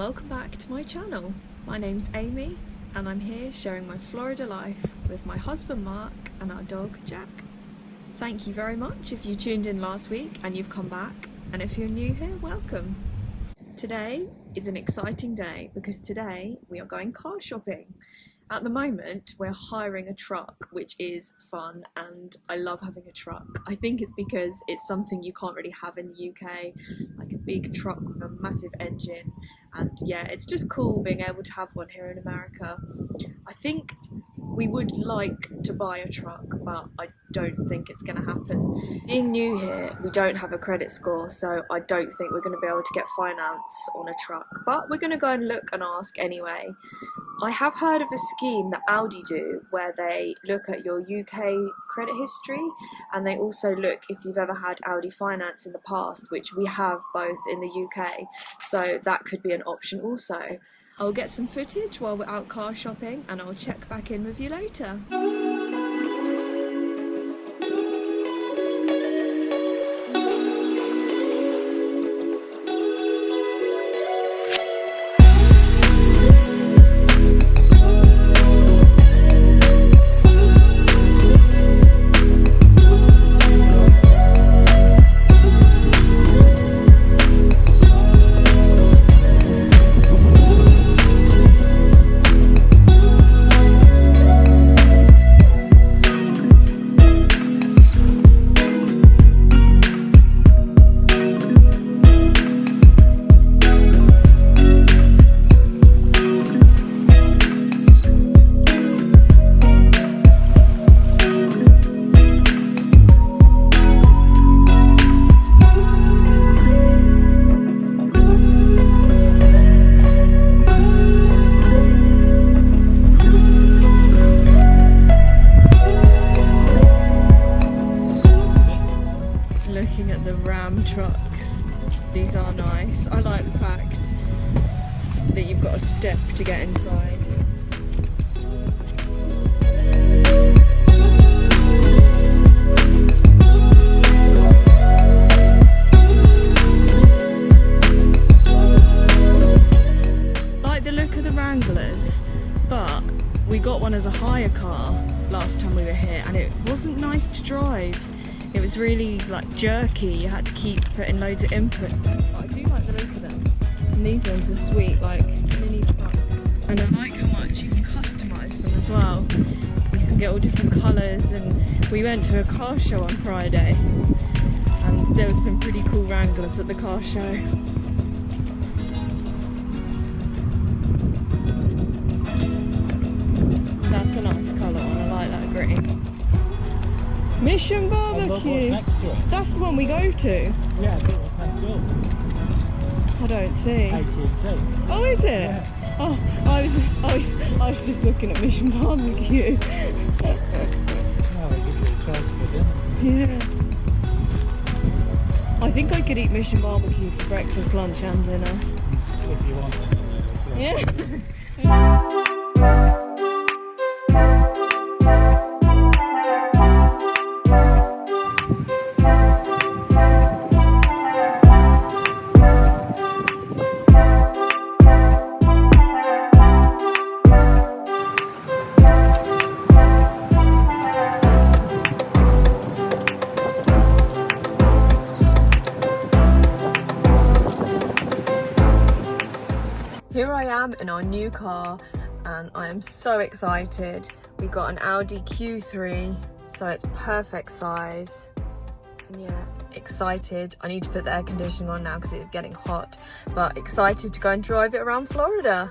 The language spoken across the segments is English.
welcome back to my channel. My name's Amy and I'm here sharing my Florida life with my husband Mark and our dog Jack. Thank you very much if you tuned in last week and you've come back, and if you're new here, welcome. Today is an exciting day because today we are going car shopping. At the moment we're hiring a truck, which is fun, and I love having a truck. I think it's because it's something you can't really have in the UK, like a big truck with a massive engine, and yeah, it's just cool being able to have one here in America. I think we would like to buy a truck, but I don't think it's going to happen. Being new here, we don't have a credit score, so I don't think we're going to be able to get finance on a truck, but we're going to go and look and ask anyway. I have heard of a scheme that Audi do where they look at your UK credit history, and they also look if you've ever had Audi finance in the past, which we have both in the UK, so that could be an option also. I'll get some footage while we're out car shopping and I'll check back in with you later. Looking at the Ram trucks, these are nice. I like the fact that you've got a step to get inside. Like the look of the Wranglers, but we got one as a hire car last time we were here and it wasn't nice to drive. It was really like jerky, you had to keep putting loads of input. But I do like the look of them. And these ones are sweet, like mini trucks. And I like how much you can customise them as well. You can get all different colours, and we went to a car show on Friday and there was some pretty cool Wranglers at the car show. That's a nice colour one, I like that green. Mission Barbecue! Next to it. That's the one we go to. Yeah, but what's next door? I don't see. AT&T. Oh, is it? Yeah. Oh, I was just looking at Mission Barbecue. No, they give you a choice for dinner. Yeah. I think I could eat Mission Barbecue for breakfast, lunch and dinner. If you want it. Yeah. Here I am in our new car and I am so excited. We got an Audi Q3, so it's perfect size. And yeah, excited. I need to put the air conditioning on now because it's getting hot, but excited to go and drive it around Florida.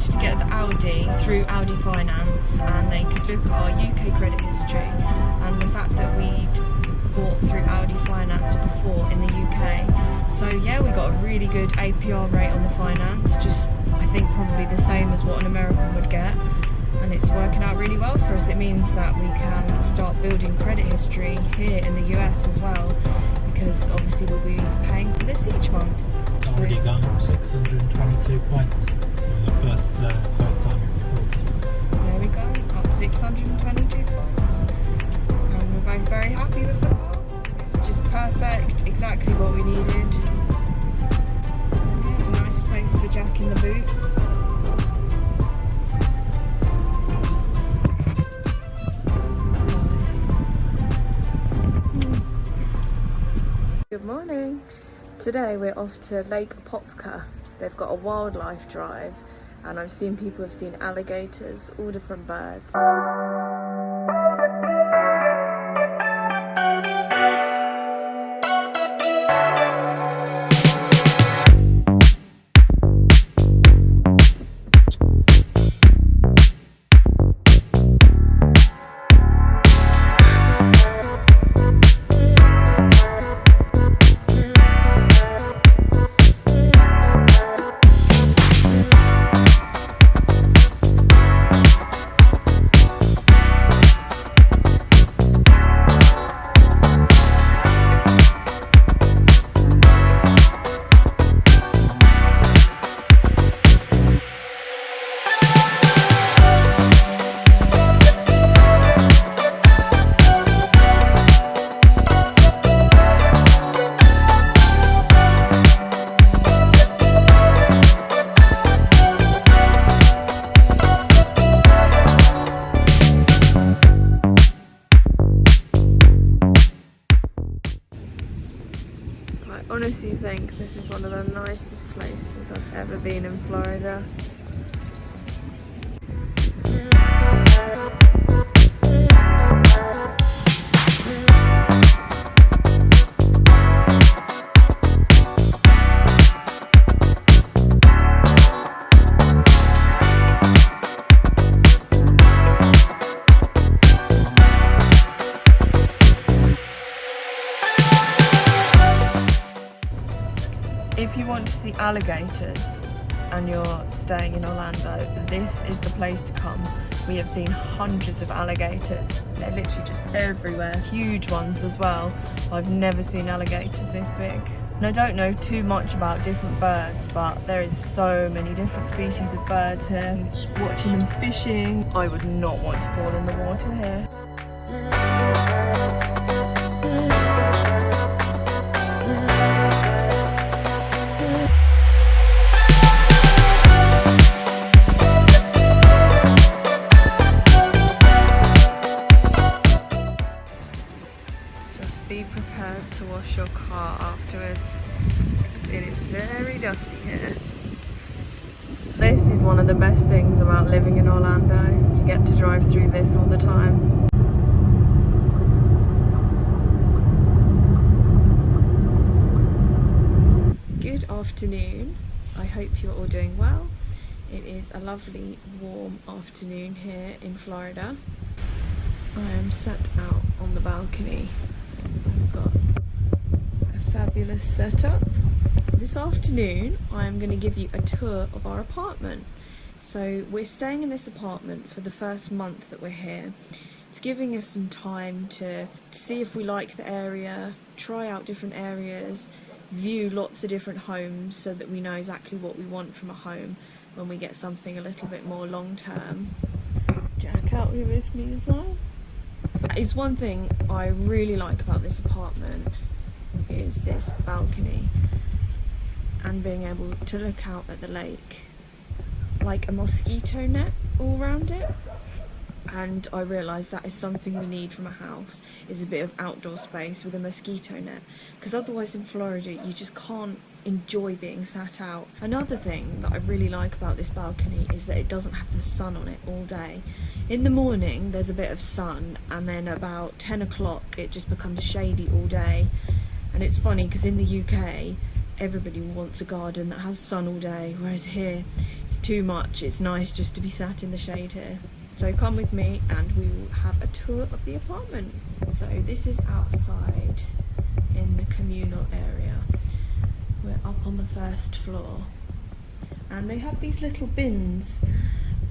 To get the Audi through Audi Finance, and they could look at our UK credit history and the fact that we'd bought through Audi Finance before in the UK. So yeah, we got a really good APR rate on the finance, just I think probably the same as what an American would get, and it's working out really well for us. It means that we can start building credit history here in the US as well, because obviously we'll be paying for this each month. It's already gone up 622 points from the Morning. Today we're off to Lake Apopka. They've got a wildlife drive and I've seen people have seen alligators, all different birds. I honestly think this is one of the nicest places I've ever been in Florida. If you want to see alligators and you're staying in Orlando, this is the place to come. We have seen hundreds of alligators. They're literally just everywhere. Huge ones as well. I've never seen alligators this big. And I don't know too much about different birds, but there is so many different species of birds here. Watching them fishing, I would not want to fall in the water here. Be prepared to wash your car afterwards, because it is very dusty here. This is one of the best things about living in Orlando. You get to drive through this all the time. Good afternoon. I hope you're all doing well. It is a lovely warm afternoon here in Florida. I am sat out on the balcony. I've got a fabulous setup. This afternoon I'm going to give you a tour of our apartment. So we're staying in this apartment for the first month that we're here. It's giving us some time to see if we like the area, try out different areas, view lots of different homes so that we know exactly what we want from a home when we get something a little bit more long term. Jack out here with me as well. That is one thing I really like about this apartment, is this balcony and being able to look out at the lake, like a mosquito net all around it. And I realise that is something we need from a house, is a bit of outdoor space with a mosquito net, because otherwise in Florida you just can't enjoy being sat out. Another thing that I really like about this balcony is that it doesn't have the sun on it all day. In the morning there's a bit of sun, and then about 10 o'clock it just becomes shady all day. And it's funny because in the UK everybody wants a garden that has sun all day, whereas here it's too much. It's nice just to be sat in the shade here. So come with me and we will have a tour of the apartment. So this is outside in the communal area. We're up on the first floor and they have these little bins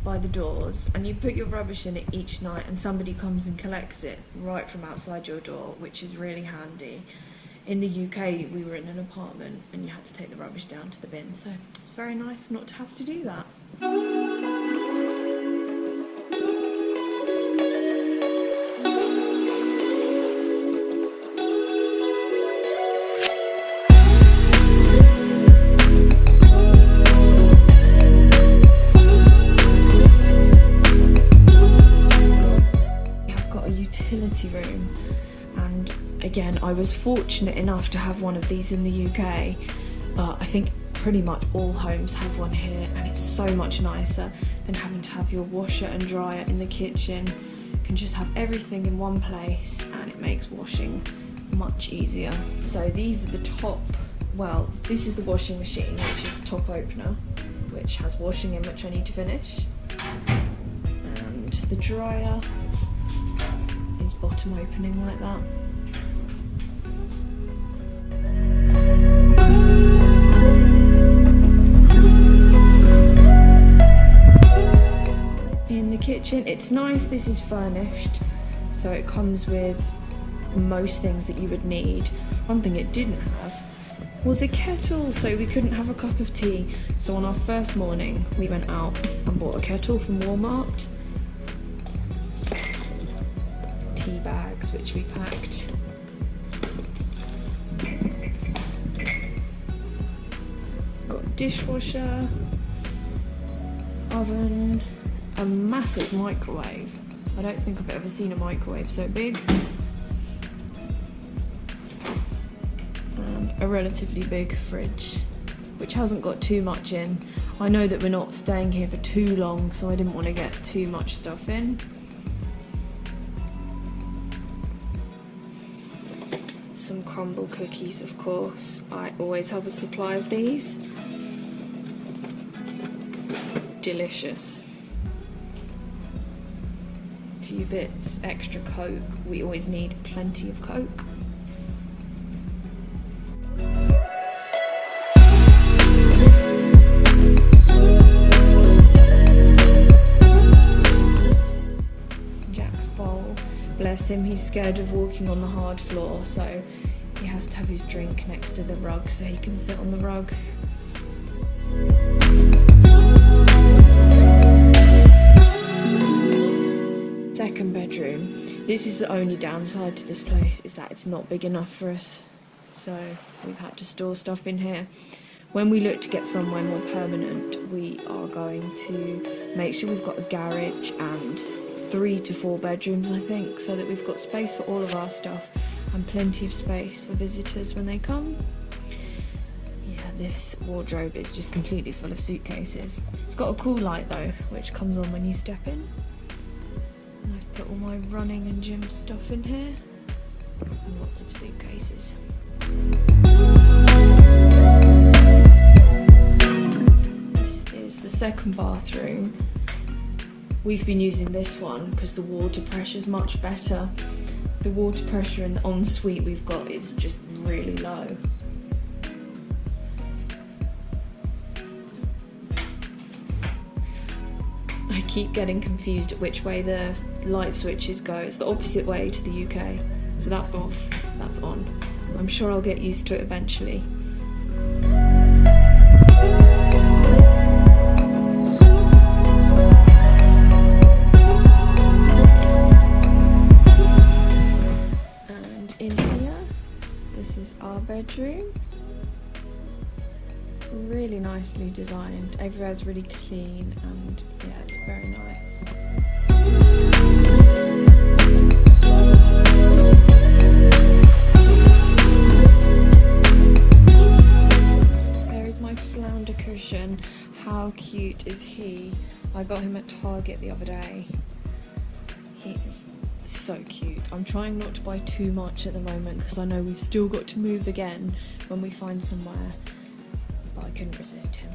by the doors, and you put your rubbish in it each night and somebody comes and collects it right from outside your door, which is really handy. In the UK we were in an apartment and you had to take the rubbish down to the bin, so it's very nice not to have to do that. Room and a Again, I was fortunate enough to have one of these in the UK, but I think pretty much all homes have one here, and it's so much nicer than having to have your washer and dryer in the kitchen. You can just have everything in one place and it makes washing much easier. So these are the top, well, this is the washing machine, which is the top opener, which has washing in, which I need to finish. And the dryer is bottom opening like that. In the kitchen, it's nice, this is furnished, so it comes with most things that you would need. One thing it didn't have was a kettle, so we couldn't have a cup of tea. So on our first morning, we went out and bought a kettle from Walmart. Tea bags, which we packed. Got a dishwasher, oven, a massive microwave. I don't think I've ever seen a microwave so big. And a relatively big fridge, which hasn't got too much in. I know that we're not staying here for too long, so I didn't want to get too much stuff in. Some crumble cookies, of course. I always have a supply of these. Delicious. A few bits, extra Coke. We always need plenty of Coke. Jack's bowl. Bless him, he's scared of walking on the hard floor, so he has to have his drink next to the rug so he can sit on the rug. Second bedroom. This is the only downside to this place, is that it's not big enough for us, so we've had to store stuff in here. When we look to get somewhere more permanent, we are going to make sure we've got a garage and 3 to 4 bedrooms, I think, so that we've got space for all of our stuff and plenty of space for visitors when they come. Yeah, this wardrobe is just completely full of suitcases. It's got a cool light though, which comes on when you step in. And I've put all my running and gym stuff in here, and lots of suitcases. This is the second bathroom. We've been using this one because the water pressure is much better. The water pressure in the ensuite we've got is just really low. I keep getting confused at which way the light switches go. It's the opposite way to the UK. So that's off, that's on. I'm sure I'll get used to it eventually. And in here, this is our bedroom. Really nicely designed. Everywhere's really clean and yeah, it's very nice. There is my flounder cushion. How cute is he? I got him at Target the other day. He is so cute. I'm trying not to buy too much at the moment because I know we've still got to move again when we find somewhere. I couldn't resist him.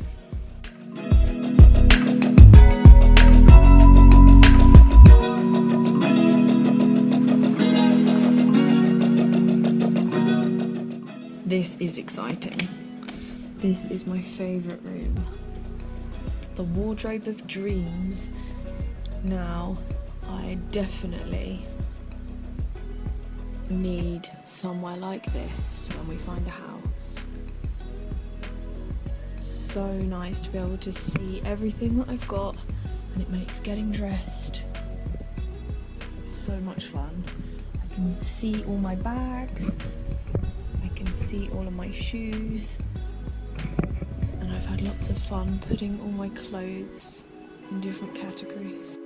This is exciting. This is my favourite room. The wardrobe of dreams. Now, I definitely need somewhere like this when we find a house. So nice to be able to see everything that I've got, and it makes getting dressed so much fun. I can see all my bags, I can see all of my shoes, and I've had lots of fun putting all my clothes in different categories.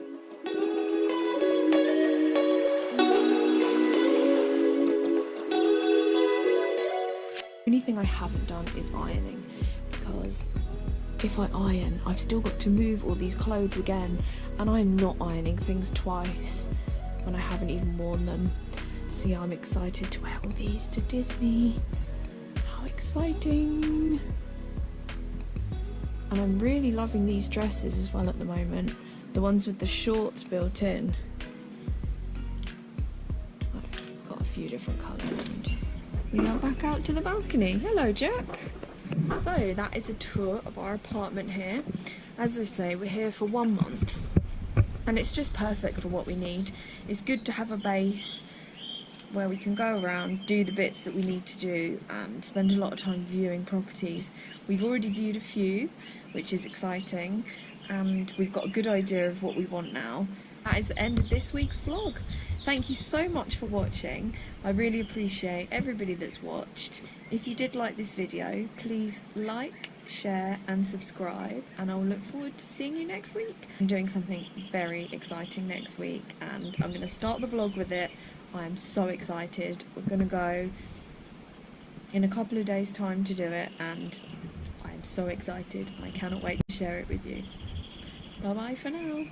only thing I haven't done is ironing, because if I iron, I've still got to move all these clothes again, and I'm not ironing things twice when I haven't even worn them. So yeah, I'm excited to wear all these to Disney. How exciting! And I'm really loving these dresses as well at the moment. The ones with the shorts built in. I've got a few different colours. And we are back out to the balcony. Hello, Jack. So that is a tour of our apartment here. As I say, we're here for 1 month. And it's just perfect for what we need. It's good to have a base where we can go around, do the bits that we need to do, and spend a lot of time viewing properties. We've already viewed a few, which is exciting, and we've got a good idea of what we want now. That is the end of this week's vlog. Thank you so much for watching. I really appreciate everybody that's watched. If you did like this video, please like, share and subscribe, and I'll look forward to seeing you next week. I'm doing something very exciting next week, and I'm going to start the vlog with it. I am so excited. We're going to go in a couple of days' time to do it, and I am so excited. I cannot wait to share it with you. Bye bye for now.